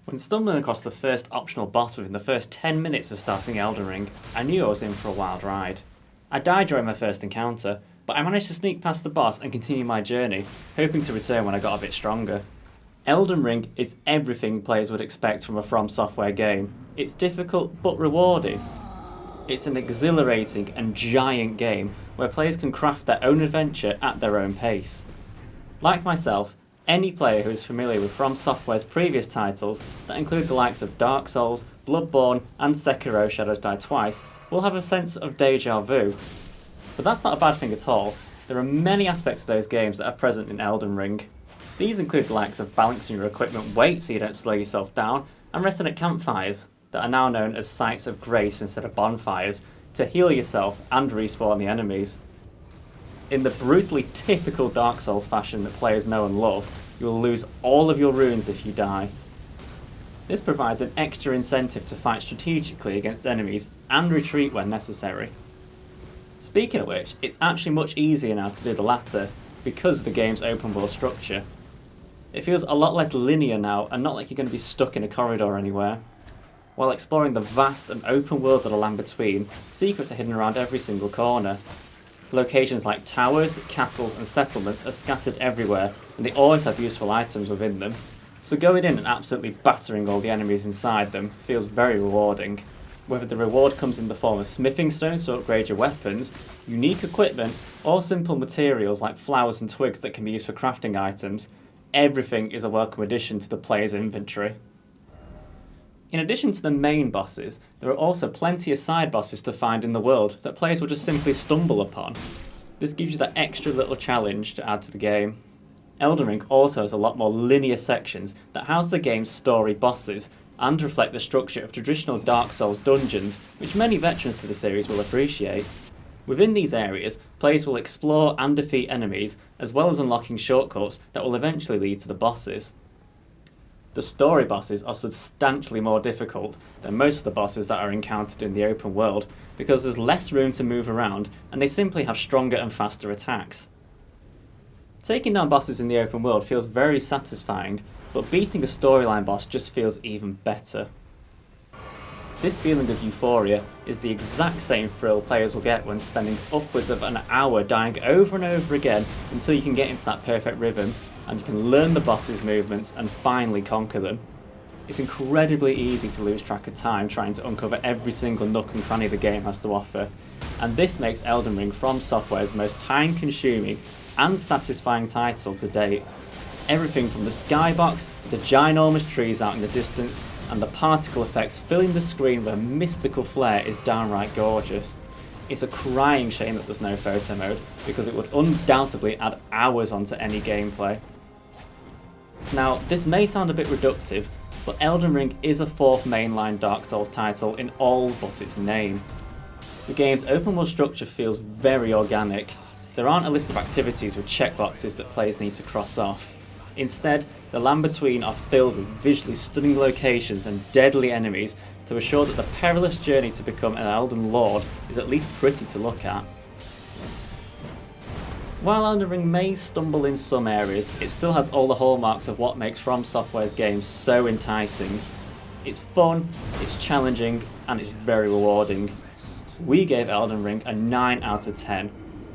When stumbling across the first optional boss within the first 10 minutes of starting Elden Ring, I knew I was in for a wild ride. I died during my first encounter, but I managed to sneak past the boss and continue my journey, hoping to return when I got a bit stronger. Elden Ring is everything players would expect from a FromSoftware game. It's difficult but rewarding. It's an exhilarating and giant game where players can craft their own adventure at their own pace. Like myself, any player who is familiar with FromSoftware's previous titles that include the likes of Dark Souls, Bloodborne and Sekiro Shadows Die Twice will have a sense of deja vu. But that's not a bad thing at all. There are many aspects of those games that are present in Elden Ring. These include the likes of balancing your equipment weight so you don't slow yourself down, and resting at campfires, that are now known as sites of grace instead of bonfires, to heal yourself and respawn the enemies. In the brutally typical Dark Souls fashion that players know and love, you will lose all of your runes if you die. This provides an extra incentive to fight strategically against enemies and retreat when necessary. Speaking of which, it's actually much easier now to do the latter because of the game's open world structure. It feels a lot less linear now and not like you're going to be stuck in a corridor anywhere. While exploring the vast and open worlds of the land between, secrets are hidden around every single corner. Locations like towers, castles and settlements are scattered everywhere, and they always have useful items within them, so going in and absolutely battering all the enemies inside them feels very rewarding. Whether the reward comes in the form of smithing stones to upgrade your weapons, unique equipment, or simple materials like flowers and twigs that can be used for crafting items, everything is a welcome addition to the player's inventory. In addition to the main bosses, there are also plenty of side bosses to find in the world that players will just simply stumble upon. This gives you that extra little challenge to add to the game. Elden Ring also has a lot more linear sections that house the game's story bosses and reflect the structure of traditional Dark Souls dungeons, which many veterans to the series will appreciate. Within these areas, players will explore and defeat enemies, as well as unlocking shortcuts that will eventually lead to the bosses. The story bosses are substantially more difficult than most of the bosses that are encountered in the open world because there's less room to move around and they simply have stronger and faster attacks. Taking down bosses in the open world feels very satisfying, but beating a storyline boss just feels even better. This feeling of euphoria is the exact same thrill players will get when spending upwards of an hour dying over and over again until you can get into that perfect rhythm and you can learn the boss's movements and finally conquer them. It's incredibly easy to lose track of time trying to uncover every single nook and cranny the game has to offer, and this makes Elden Ring FromSoftware's most time-consuming and satisfying title to date. Everything from the skybox to the ginormous trees out in the distance and the particle effects filling the screen with a mystical flair is downright gorgeous. It's a crying shame that there's no photo mode, because it would undoubtedly add hours onto any gameplay. Now, this may sound a bit reductive, but Elden Ring is a fourth mainline Dark Souls title in all but its name. The game's open world structure feels very organic. There aren't a list of activities with checkboxes that players need to cross off. Instead, the land between are filled with visually stunning locations and deadly enemies to assure that the perilous journey to become an Elden Lord is at least pretty to look at. While Elden Ring may stumble in some areas, it still has all the hallmarks of what makes FromSoftware's games so enticing. It's fun, it's challenging, and it's very rewarding. We gave Elden Ring a 9 out of 10,